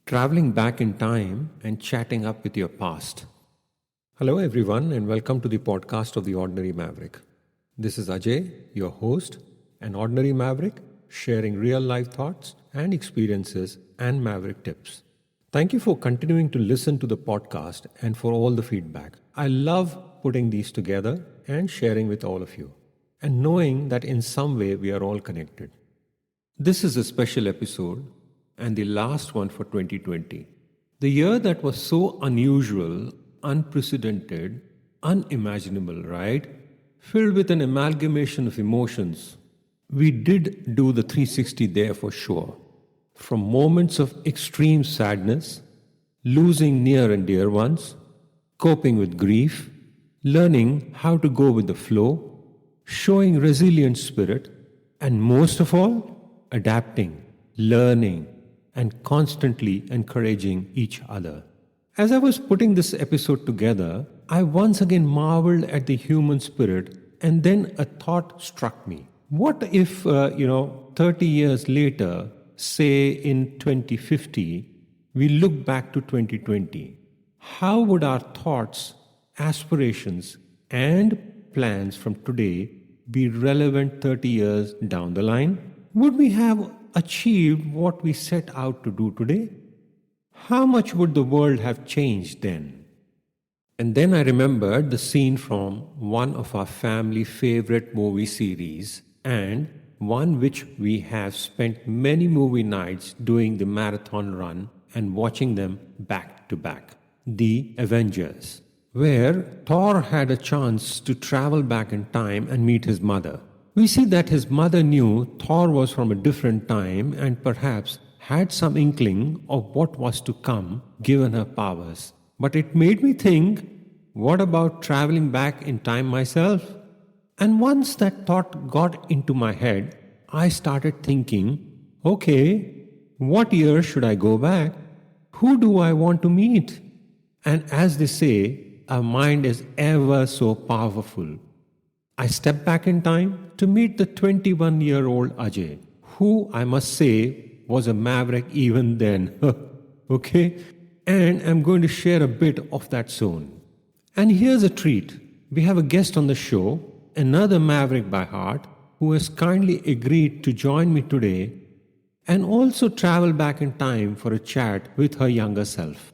traveling back in time and chatting up with your past. Hello, everyone, and welcome to the podcast of The Ordinary Maverick. This is Ajay, your host, an ordinary maverick, sharing real life thoughts and experiences and maverick tips. Thank you for continuing to listen to the podcast and for all the feedback. I love putting these together and sharing with all of you, and knowing that in some way we are all connected. This is a special episode and the last one for 2020. The year that was so unusual, unprecedented, unimaginable, right? Filled with an amalgamation of emotions. We did do the 360 there for sure. From moments of extreme sadness, losing near and dear ones, coping with grief, learning how to go with the flow, showing resilient spirit, and most of all, adapting, learning, and constantly encouraging each other. As I was putting this episode together, I once again marveled at the human spirit, and then a thought struck me. What if, 30 years later, say in 2050, we look back to 2020? How would our thoughts, aspirations, and plans from today be relevant 30 years down the line? Would we have achieved what we set out to do today? How much would the world have changed then? And then I remembered the scene from one of our family favorite movie series, and one which we have spent many movie nights doing the marathon run and watching them back to back. The Avengers, where Thor had a chance to travel back in time and meet his mother. We see that his mother knew Thor was from a different time and perhaps had some inkling of what was to come given her powers. But it made me think, what about traveling back in time myself? And once that thought got into my head, I started thinking, okay, what year should I go back? Who do I want to meet? And as they say, our mind is ever so powerful. I stepped back in time to meet the 21-year-old Ajay, who I must say was a maverick even then. Okay? And I'm going to share a bit of that soon. And here's a treat. We have a guest on the show, another maverick by heart, who has kindly agreed to join me today and also travel back in time for a chat with her younger self.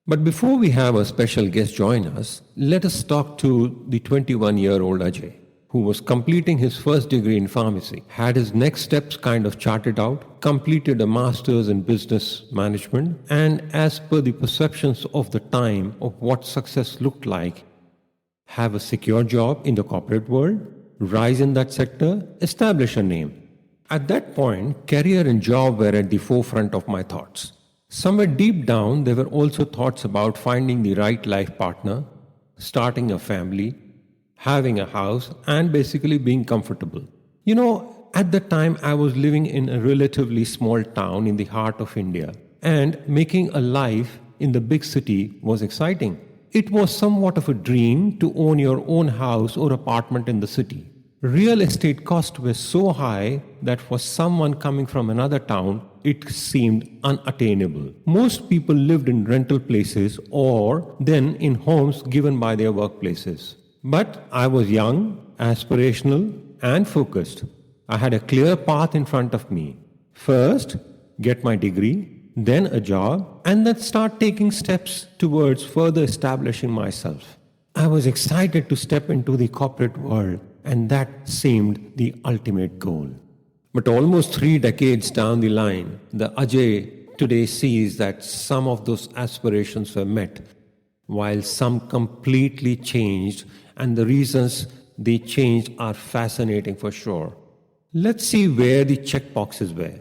But before we have a special guest join us, let us talk to the 21-year-old Ajay, who was completing his first degree in pharmacy, had his next steps kind of charted out, completed a master's in business management, and as per the perceptions of the time of what success looked like, have a secure job in the corporate world, rise in that sector, establish a name. At that point, career and job were at the forefront of my thoughts. Somewhere deep down, there were also thoughts about finding the right life partner, starting a family, having a house, and basically being comfortable. At the time I was living in a relatively small town in the heart of India, and making a life in the big city was exciting. It was somewhat of a dream to own your own house or apartment in the city. Real estate costs were so high that for someone coming from another town, it seemed unattainable. Most people lived in rental places or then in homes given by their workplaces. But I was young, aspirational, and focused. I had a clear path in front of me. First, get my degree, then a job, and then start taking steps towards further establishing myself. I was excited to step into the corporate world, and that seemed the ultimate goal. But almost 3 decades down the line, the Ajay today sees that some of those aspirations were met, while some completely changed, and the reasons they changed are fascinating for sure. Let's see where the checkboxes were.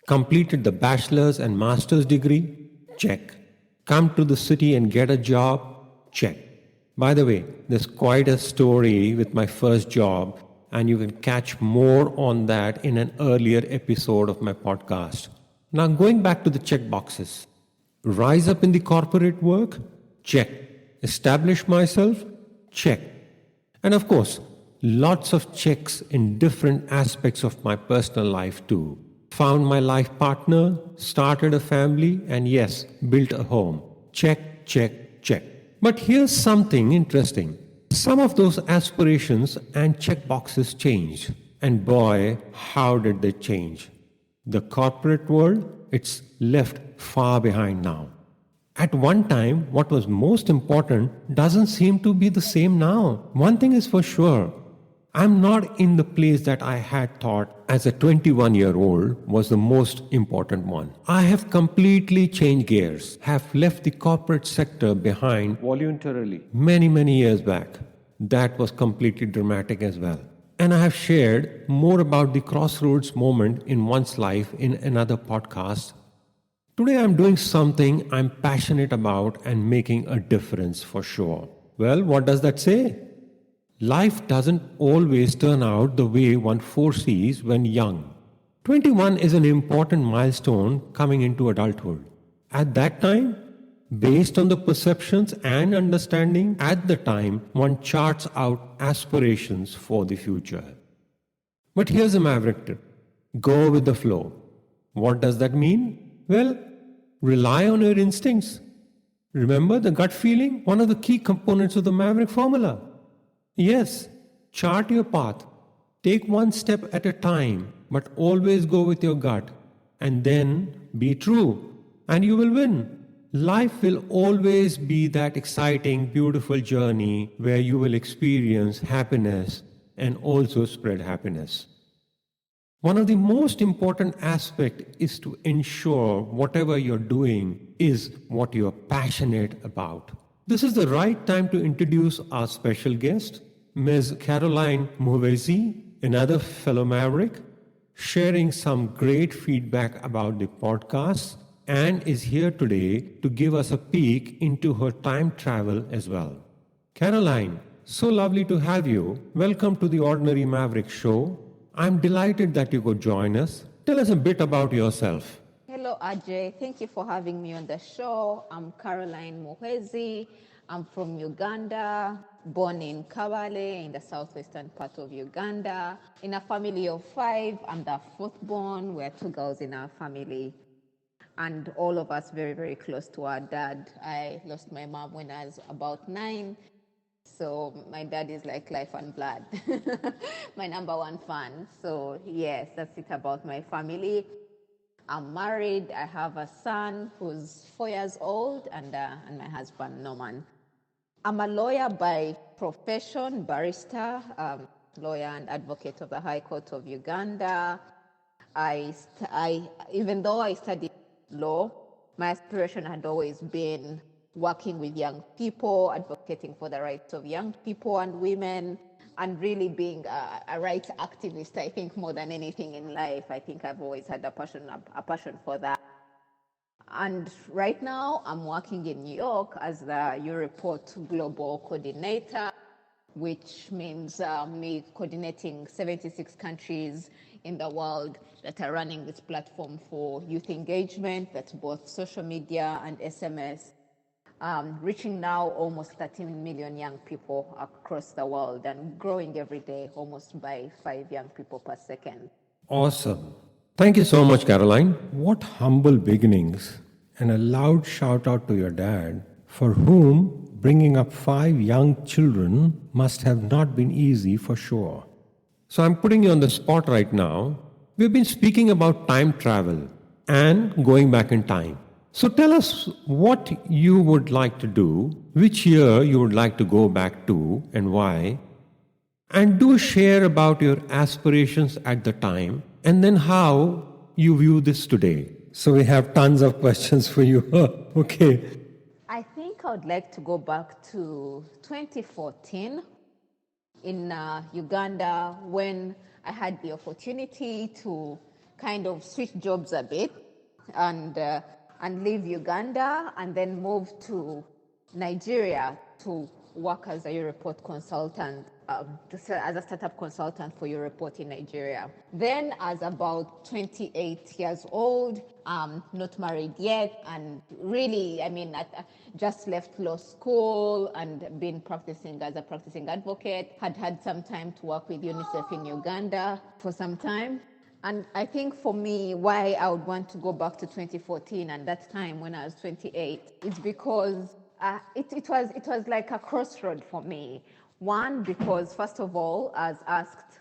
Completed the bachelor's and master's degree? Check. Come to the city and get a job? Check. By the way, there's quite a story with my first job, and you can catch more on that in an earlier episode of my podcast. Now going back to the checkboxes. Rise up in the corporate work? Check. Establish myself? Check. And of course, lots of checks in different aspects of my personal life too. found my life partner, started a family, and yes, built a home. Check, check, check. But here's something interesting. Some of those aspirations and check boxes changed. And boy, how did they change? The corporate world, it's left far behind now. At one time, what was most important doesn't seem to be the same now. One thing is for sure, I'm not in the place that I had thought as a 21-year-old was the most important one. I have completely changed gears, have left the corporate sector behind voluntarily many years back. That was completely dramatic as well. And I have shared more about the crossroads moment in one's life in another podcast. Today I'm doing something I'm passionate about and making a difference for sure. Well, what does that say? Life doesn't always turn out the way one foresees when young. 21 is an important milestone coming into adulthood. At that time, based on the perceptions and understanding at the time, one charts out aspirations for the future. But here's a maverick tip. Go with the flow. What does that mean? Well, rely on your instincts. Remember the gut feeling? One of the key components of the maverick formula. Yes, chart your path. Take one step at a time, but always go with your gut. And then be true, and you will win. Life will always be that exciting, beautiful journey where you will experience happiness and also spread happiness. One of the most important aspects is to ensure whatever you're doing is what you're passionate about. This is the right time to introduce our special guest, Ms. Caroline Muhwezi, another fellow maverick, sharing some great feedback about the podcast and is here today to give us a peek into her time travel as well. Caroline, so lovely to have you. Welcome to the Ordinary Maverick Show. I'm delighted that you could join us. Tell us a bit about yourself. Hello, Ajay. Thank you for having me on the show. I'm Caroline Muhwezi. I'm from Uganda, born in Kabale in the southwestern part of Uganda. In a family of 5, I'm the fourth born. We're 2 girls in our family. And all of us very close to our dad. I lost my mom when I was about 9. So my dad is like life and blood, my number 1 fan. So yes, that's it about my family. I'm married. I have a son who's 4 years old and my husband, Norman. I'm a lawyer by profession, barrister, lawyer and advocate of the High Court of Uganda. Even though I studied law, my aspiration had always been working with young people, advocating for the rights of young people and women, and really being a rights activist, I think, more than anything in life. I think I've always had a passion for that. And right now, I'm working in New York as the Eureport Global Coordinator, which means me coordinating 76 countries in the world that are running this platform for youth engagement. That's both social media and SMS. Reaching now almost 13 million young people across the world and growing every day almost by 5 young people per second. Awesome. Thank you so much, Caroline. What humble beginnings, and a loud shout out to your dad, for whom bringing up 5 young children must have not been easy for sure. So I'm putting you on the spot right now. We've been speaking about time travel and going back in time. So tell us what you would like to do, which year you would like to go back to, and why. And do share about your aspirations at the time, and then how you view this today. So we have tons of questions for you. Okay. I think I would like to go back to 2014 in Uganda, when I had the opportunity to kind of switch jobs a bit and leave Uganda and then move to Nigeria to work as a Eureport consultant, as a startup consultant for Eureport in Nigeria. Then, as about 28 years old, not married yet, and really, I just left law school and been practicing as a practicing advocate. Had some time to work with UNICEF in Uganda for some time. And I think for me, why I would want to go back to 2014 and that time when I was 28 is because it was like a crossroad for me. One, because first of all, I was asked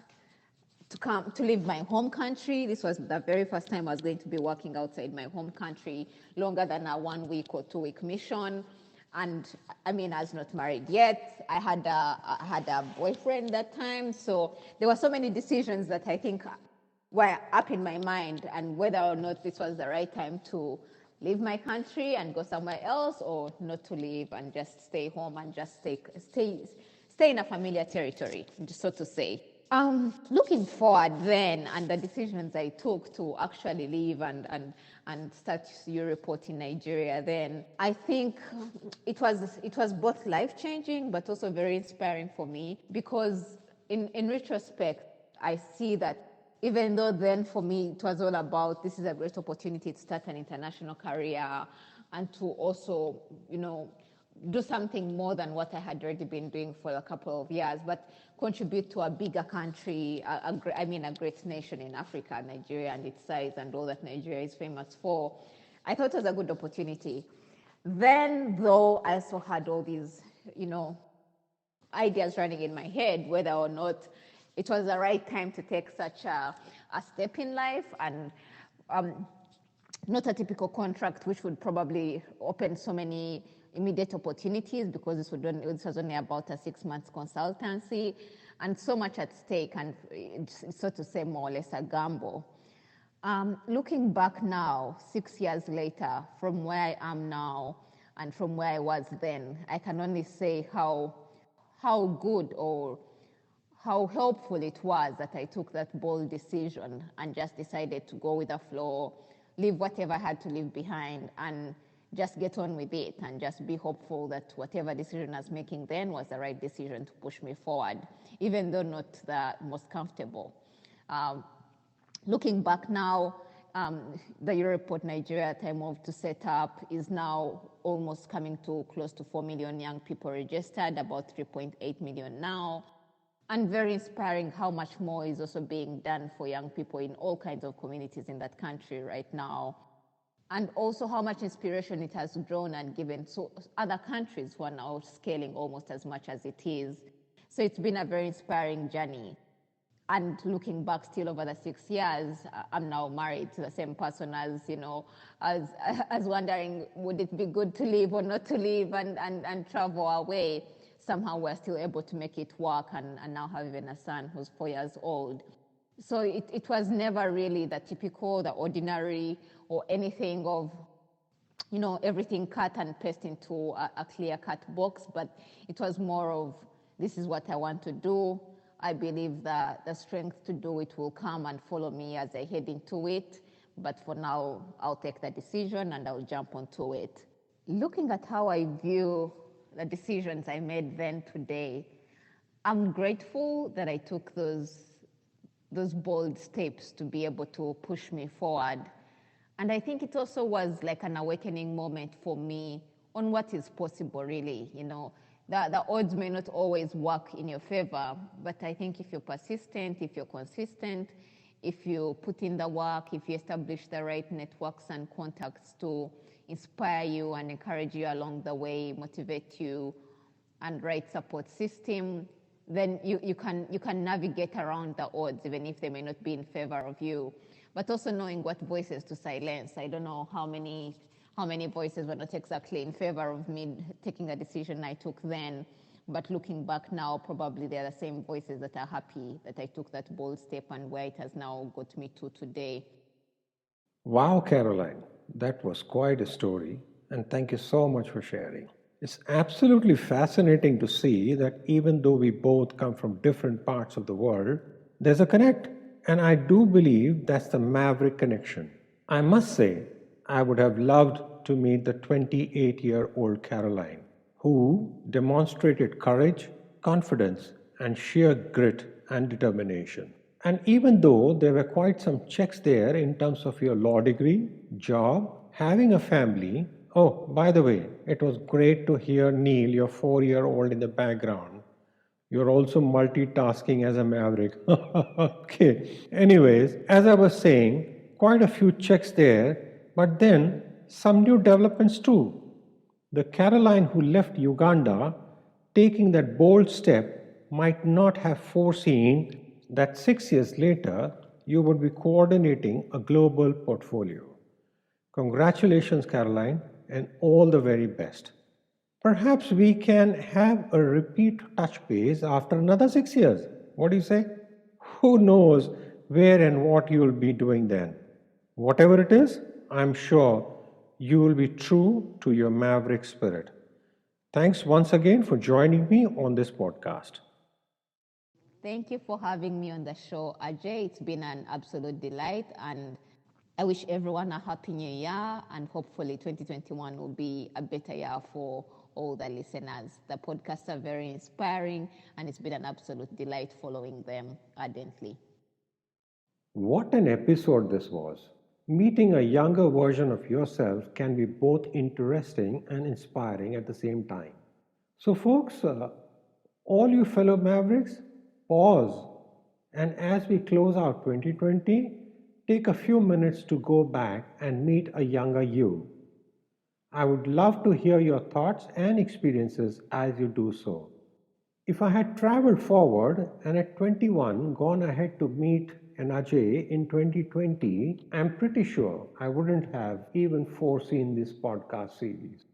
to come to leave my home country. This was the very first time I was going to be working outside my home country longer than a 1 week or 2 week mission. And I mean, I was not married yet. I had a boyfriend that time. So there were so many decisions that I think were up in my mind, and whether or not this was the right time to leave my country and go somewhere else, or not to leave and just stay home and just stay in a familiar territory, so to say. Looking forward then, and the decisions I took to actually leave and start Europort in Nigeria, then I think it was both life-changing but also very inspiring for me, because in retrospect, I see that even though then for me it was all about, this is a great opportunity to start an international career and to also, do something more than what I had already been doing for a couple of years, but contribute to a bigger country, a great nation in Africa, Nigeria, and its size and all that Nigeria is famous for. I thought it was a good opportunity. Then, though, I also had all these, ideas running in my head, whether or not it was the right time to take such a step in life, and not a typical contract, which would probably open so many immediate opportunities, because this was only about a 6 months consultancy, and so much at stake, and it's, so to say, more or less a gamble. Looking back now, 6 years later, from where I am now and from where I was then, I can only say how good or how helpful it was that I took that bold decision and just decided to go with the flow, leave whatever I had to leave behind, and just get on with it, and just be hopeful that whatever decision I was making then was the right decision to push me forward, even though not the most comfortable. Looking back now, the Europort Nigeria that I moved to set up is now almost coming to close to 4 million young people registered, about 3.8 million now. And very inspiring how much more is also being done for young people in all kinds of communities in that country right now. And also how much inspiration it has drawn and given to other countries who are now scaling almost as much as it is. So it's been a very inspiring journey. And looking back still over the 6 years, I'm now married to the same person as wondering, would it be good to leave or not to leave and travel away? Somehow we're still able to make it work, and now have even a son who's 4 years old. So it was never really the typical, the ordinary, or anything of, everything cut and paste into a clear-cut box, but it was more of, this is what I want to do. I believe that the strength to do it will come and follow me as I head into it. But for now, I'll take the decision and I'll jump onto it. Looking at how I view the decisions I made then today, I'm grateful that I took those bold steps to be able to push me forward. And I think it also was like an awakening moment for me on what is possible, really. The odds may not always work in your favor, but I think if you're persistent, if you're consistent, if you put in the work, if you establish the right networks and contacts to inspire you and encourage you along the way, motivate you, and right support system, then you can navigate around the odds, even if they may not be in favor of you. But also knowing what voices to silence. I don't know how many voices were not exactly in favor of me taking a decision I took then, but looking back now, probably they're the same voices that are happy that I took that bold step and where it has now got me to today. Wow, Caroline, that was quite a story, and thank you so much for sharing. It's absolutely fascinating to see that even though we both come from different parts of the world, there's a connect, and I do believe that's the Maverick connection. I must say, I would have loved to meet the 28-year-old Caroline, who demonstrated courage, confidence, and sheer grit and determination. And even though there were quite some checks there in terms of your law degree, job, having a family. Oh, by the way, it was great to hear Neil, your 4-year-old, in the background. You're also multitasking as a maverick. Okay. Anyways, as I was saying, quite a few checks there, but then some new developments too. The Caroline who left Uganda taking that bold step might not have foreseen that 6 years later you would be coordinating a global portfolio. Congratulations, Caroline, and all the very best. Perhaps we can have a repeat touch base after another 6 years. What do you say? Who knows where and what you will be doing then? Whatever it is, I'm sure you will be true to your maverick spirit. Thanks once again for joining me on this podcast. Thank you for having me on the show, Ajay. It's been an absolute delight, and I wish everyone a happy new year, and hopefully 2021 will be a better year for all the listeners. The podcasts are very inspiring, and it's been an absolute delight following them ardently. What an episode this was! Meeting a younger version of yourself can be both interesting and inspiring at the same time. So, folks, all you fellow Mavericks, pause and as we close out 2020, take a few minutes to go back and meet a younger you. I would love to hear your thoughts and experiences as you do so. If I had traveled forward and at 21 gone ahead to meet an Ajay in 2020, I'm pretty sure I wouldn't have even foreseen this podcast series.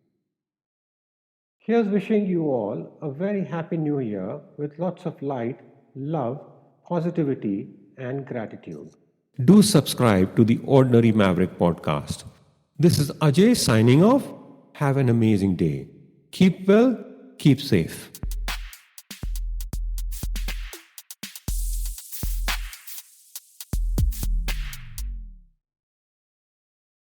Here's wishing you all a very happy new year with lots of light, love, positivity, and gratitude. Do subscribe to the Ordinary Maverick podcast. This is Ajay signing off. Have an amazing day. Keep well, keep safe.